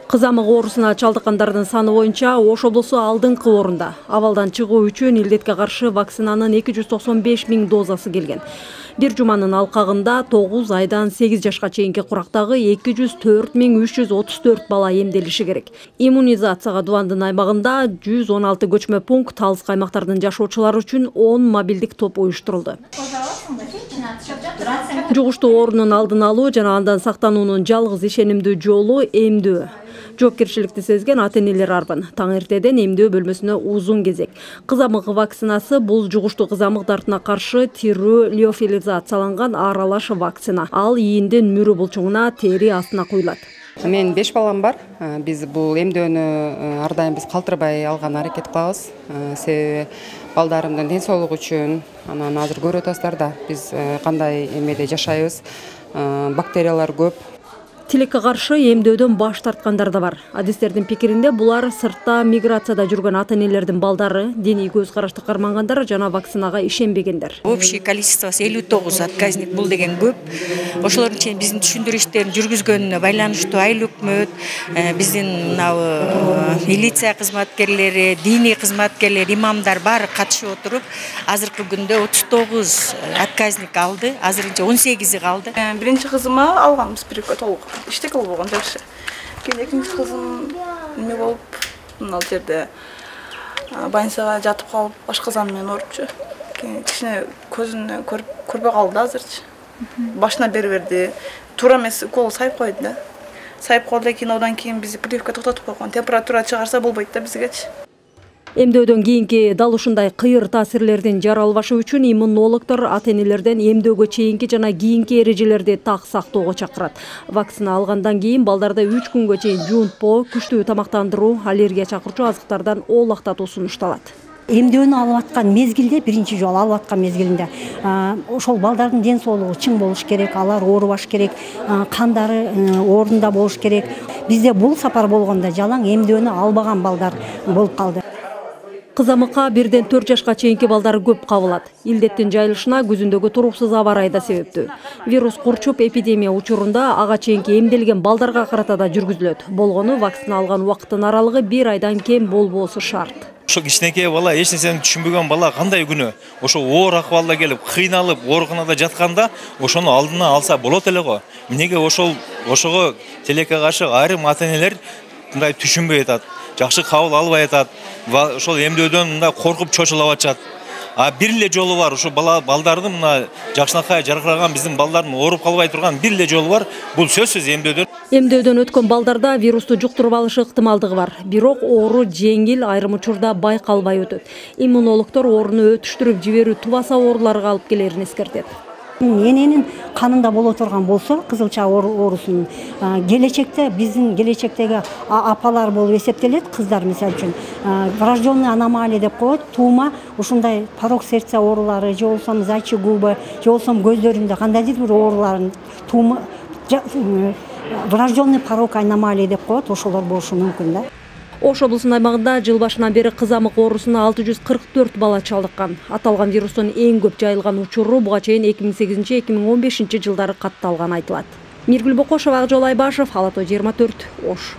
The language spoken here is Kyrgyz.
Кызамык оорусуна чалдыккандардын саны боюнча Ош облусу алдыңкы орунда. Абалдан чыгуу үчүн илдетке каршы вакцинанын 295 000 дозасы келген. Бир жуманын алкагында 9 айдан 8 жашка чейинки курактагы 204 334 бала эмделиши керек. Иммунизацияга Дубандын аймагында 116 көчмө пункт, алыс аймактардын жашоочулары үчүн 10 мобилдик топ уюштурулду. Жугуштуу оорунун алдын алуу жана андан сактануунун жалгыз ишенимдүү жолу эмдөө. Жоопкерчиликти сезген ата-энелер арбын. Таң эртеден эмдөө бөлмөсүнө узун кезек. Кызамык вакцинасы бул жугуштуу кызамык дартына каршы тирүү лиофилизацияланган аралаш вакцина. Ал ийиндин мүрү булчуңуна, тери астына куюлат. Мен 5 балам бар. Биз бул эмдөөнү ар дайым биз калтырбай алган аракет кылабыз. Себеби балдарымдын ден соолугу үчүн, анан азыр көрүп атасыздар да, биз кандай эмеде жашайбыз. Бактериялар көп. Тилекке каршы эмдөөдөн баш тарткандар да бар. Адистердин пикиринде булар сыртта миграцияда жүргөн ата-энелердин балдары, диний көз карашты кармангандар жана вакцинага ишенбегендер. Общий количествосы 59 отказник бул деген көп. Ошолордун ичинде биздин түшүндүрүү иштерин жүргүзгөнүнө байланыштуу айыл өкмөт, биздин милиция кызматкерлери, диний кызматкерлер, имамдар баары катышып отуруп, азыркы күндө 39 отказник алды, азырынча 18 калды. Биринчи кызыма алганбыз прививка толук. İşte болған жақсы. Кейін екінші қызым неме болып, мынау жерде больницаға жатып қалып, ашқазанымен ұрыпчы. Кейін кішкене көзіне көрпе қалды азырчы. Башына берді. Тура емес укол сайып қойды да. Сайып қойды, кейін одан кейін бізді прививка тоқтатып қойған. Температура чыгарса болбойт да бизгечи. Эмдөөдөн кийинки дал ушундай кыйыр таасирлердин жара албашы үчүн иммунологдор ата-энелерден эмдөөгө чейинки жана кийинки эрежелерди так сактоого чакырат. Вакцина алгандан кийин балдарда 3 күнгө чейин жуунтпоо, күчтүү тамактандыруу, аллергия чакырчу азыктардан оолактатуу сунушталат. Эмдөөнү алып аткан мезгилде, биринчи жолу алып аткан мезгилинде ошол балдардын ден соолугу чың болуш керек, алар оорубаш керек, кандары орунда болуш керек. Бизде бул сапар болгондо жалаң эмдөөнү албаган балдар болуп калды. Кызамыкка 1-4 жашка чейинки балдары көп кабылат. Илдеттин жайылышына күзүндөгү туруксуз аба ырайы да себептүү. Вирус курчуп эпидемия учурунда ага чейинки эмделген балдарга карата да жүргүзүлөт. Болгону вакцина алган убакыттын аралыгы 1 айдан кем болбосу шарт. Ошо кичинекей бала, эч нерсени түшүнбөгөн бала кандай күнөө ошо оор акыбалда келип, кыйналып, ооруканада жатканда ошону алдына алса болот эле го. Эмнеге ошого тилекке каршы айрым ата-энелер мындай түшүнбөй атат, жакшы кабыл албай атат, ошол эмдөөдөн мындай коркуп чочулап атышат. Бир эле жолу бар, ошо балдардын мына жакшынакай жаркыраган биздин балдардын ооруп калбай турган бир эле жолу бар. Бул сөзсүз эмдөөдөн. Эмдөөдөн өткөн балдарда вирусту жуктуруп алышы ыктымалдыгы бар. Бирок оору жеңил, айрым учурда байкалбай өтөт. Иммунологдор ооруну өтүштүрүп жиберүү тубаса ооруларга алып келерин эскертет. Эненин канында боло турган болсо, кызылча оорусунун келечекте биздин келечектеги апалар болуп эсептелет, кыздар мисалы үчүн врожденный аномалия деп коет, туума ушундай порок сердца оорулары, же болбосо зайчий губы, же болбосо көздөрүндө кандайдыр бир ооруларын туума врожденный порок аномалия деп коет, ошолор болушу мүмкүн да. Ош облусунун аймагында жыл башынан бери кызамык оорусуна 644 бала чалдыккан. Аталган вирустун эң көп жайылган учуру буга чейин 2008-2015 жылдары катталган айтылат. Миргүл Бокошова, Акжол Айбашев, Ала Тоо 24, Ош.